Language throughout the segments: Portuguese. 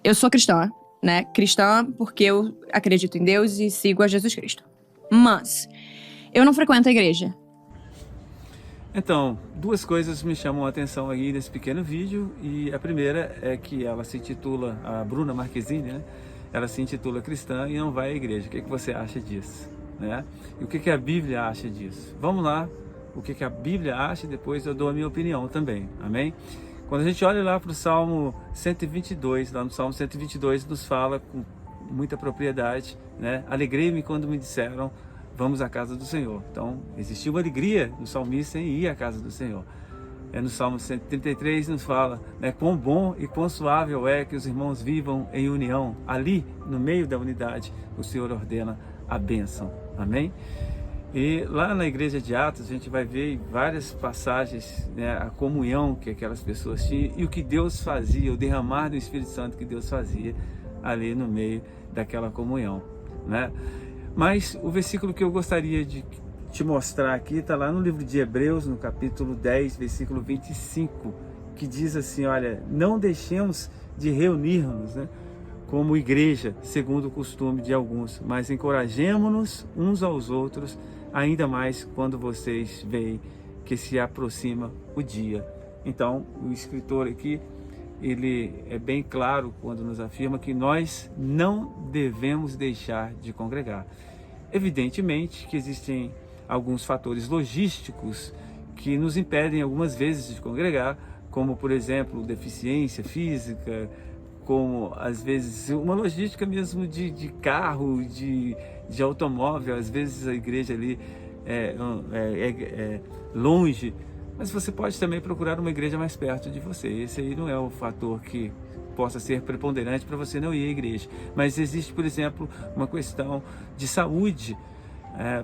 Eu sou cristã, né? Cristã porque eu acredito em Deus e sigo a Jesus Cristo. Mas eu não frequento a igreja. Então, duas coisas me chamam a atenção aí nesse pequeno vídeo, e a primeira é que ela se intitula, a Bruna Marquezine, né? Ela se intitula cristã e não vai à igreja. O que você acha disso? Né? E o que a Bíblia acha disso? Vamos lá, o que a Bíblia acha, e depois eu dou a minha opinião também, amém? Quando a gente olha lá para o Salmo 122, lá no Salmo 122 nos fala com muita propriedade, né? Alegrei-me quando me disseram, vamos à casa do Senhor. Então, existiu uma alegria no salmista em ir à casa do Senhor. No Salmo 133 nos fala, né, quão bom e quão suável é que os irmãos vivam em união. Ali, no meio da unidade, o Senhor ordena a bênção. Amém? E lá na igreja de Atos, a gente vai ver várias passagens, né, a comunhão que aquelas pessoas tinham e o que Deus fazia, o derramar do Espírito Santo que Deus fazia ali no meio daquela comunhão, né? Mas o versículo que eu gostaria de te mostrar aqui está lá no livro de Hebreus, no capítulo 10, versículo 25, que diz assim, olha, não deixemos de reunir-nos, né, como igreja, segundo o costume de alguns, mas encorajemo-nos uns aos outros, ainda mais quando vocês veem que se aproxima o dia. Então, o escritor aqui, ele é bem claro quando nos afirma que nós não devemos deixar de congregar. Evidentemente que existem alguns fatores logísticos que nos impedem algumas vezes de congregar, como por exemplo deficiência física, como às vezes uma logística mesmo de carro, de automóvel. Às vezes a igreja ali é longe, mas você pode também procurar uma igreja mais perto de você. Esse aí não é o fator que possa ser preponderante para você não ir à igreja. Mas existe, por exemplo, uma questão de saúde.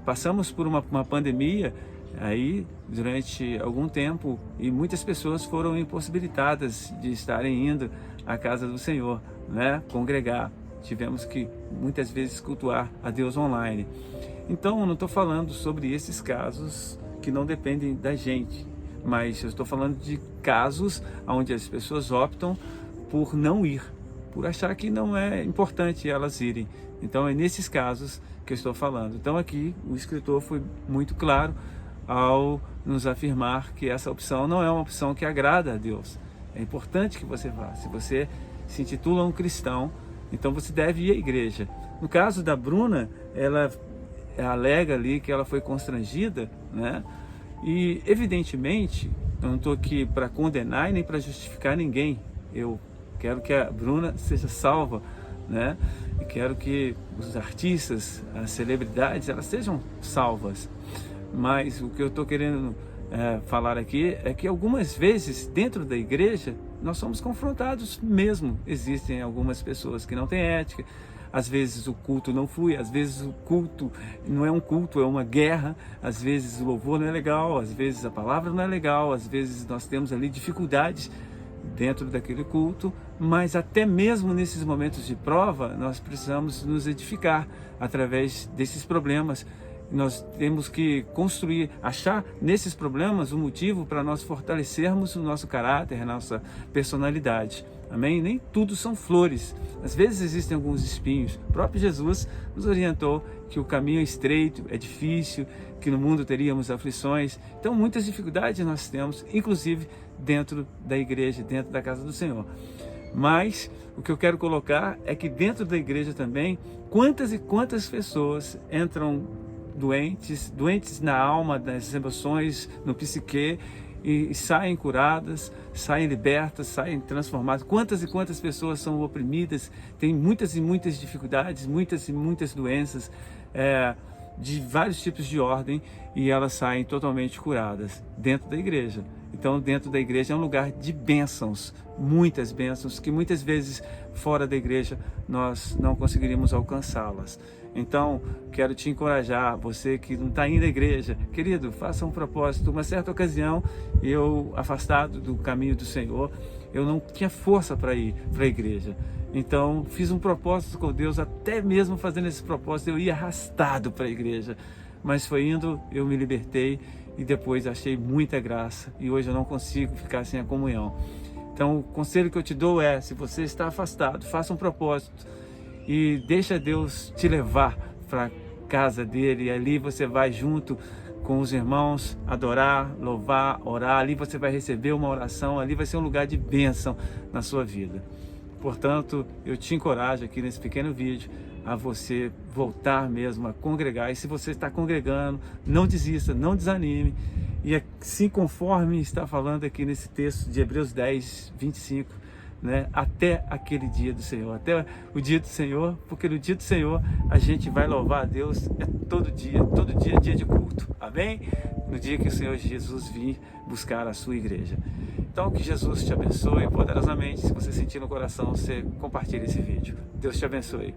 Passamos por uma pandemia aí durante algum tempo e muitas pessoas foram impossibilitadas de estarem indo à casa do Senhor, né? Congregar. Tivemos que muitas vezes cultuar a Deus online. Então eu não estou falando sobre esses casos que não dependem da gente, mas eu estou falando de casos onde as pessoas optam por não ir, por achar que não é importante elas irem. Então é nesses casos que eu estou falando. Então aqui o escritor foi muito claro ao nos afirmar que essa opção não é uma opção que agrada a Deus. É importante que você vá. Se você se intitula um cristão, então você deve ir à igreja. No caso da Bruna, ela alega ali que ela foi constrangida, né? E evidentemente, eu não estou aqui para condenar e nem para justificar ninguém. Eu quero que a Bruna seja salva, né? E quero que os artistas, as celebridades, elas sejam salvas. Mas o que eu estou querendo falar aqui é que algumas vezes dentro da igreja nós somos confrontados mesmo. Existem algumas pessoas que não têm ética. Às vezes o culto não flui, às vezes o culto não é um culto, é uma guerra. Às vezes o louvor não é legal, às vezes a palavra não é legal, às vezes nós temos ali dificuldades dentro daquele culto, mas até mesmo nesses momentos de prova, nós precisamos nos edificar através desses problemas. Nós temos que construir, achar nesses problemas um motivo para nós fortalecermos o nosso caráter, a nossa personalidade. Amém? Nem tudo são flores. Às vezes existem alguns espinhos. O próprio Jesus nos orientou que o caminho é estreito, é difícil, que no mundo teríamos aflições. Então, muitas dificuldades nós temos, inclusive dentro da igreja, dentro da casa do Senhor. Mas o que eu quero colocar é que dentro da igreja também, quantas e quantas pessoas entram doentes na alma, nas emoções, no psique, e saem curadas, saem libertas, saem transformadas. Quantas e quantas pessoas são oprimidas, têm muitas e muitas dificuldades, muitas e muitas doenças, de vários tipos de ordem, e elas saem totalmente curadas dentro da igreja. Então, dentro da igreja é um lugar de bênçãos, muitas bênçãos, que muitas vezes fora da igreja nós não conseguiríamos alcançá-las. Então, quero te encorajar, você que não está indo à igreja, querido, faça um propósito. Uma certa ocasião, eu, afastado do caminho do Senhor, eu não tinha força para ir para a igreja. Então, fiz um propósito com Deus, até mesmo fazendo esse propósito, eu ia arrastado para a igreja. Mas foi indo, eu me libertei e depois achei muita graça. E hoje eu não consigo ficar sem a comunhão. Então, o conselho que eu te dou é, se você está afastado, faça um propósito e deixa Deus te levar para a casa dele, e ali você vai junto com os irmãos adorar, louvar, orar, ali você vai receber uma oração, ali vai ser um lugar de bênção na sua vida. Portanto, eu te encorajo aqui nesse pequeno vídeo a você voltar mesmo a congregar, e se você está congregando, não desista, não desanime, e assim conforme está falando aqui nesse texto de Hebreus 10, 25, né, até aquele dia do Senhor, até o dia do Senhor, porque no dia do Senhor a gente vai louvar a Deus, todo dia é dia de culto, amém? No dia que o Senhor Jesus vir buscar a sua igreja. Então que Jesus te abençoe poderosamente. Se você sentir no coração, você compartilha esse vídeo. Deus te abençoe.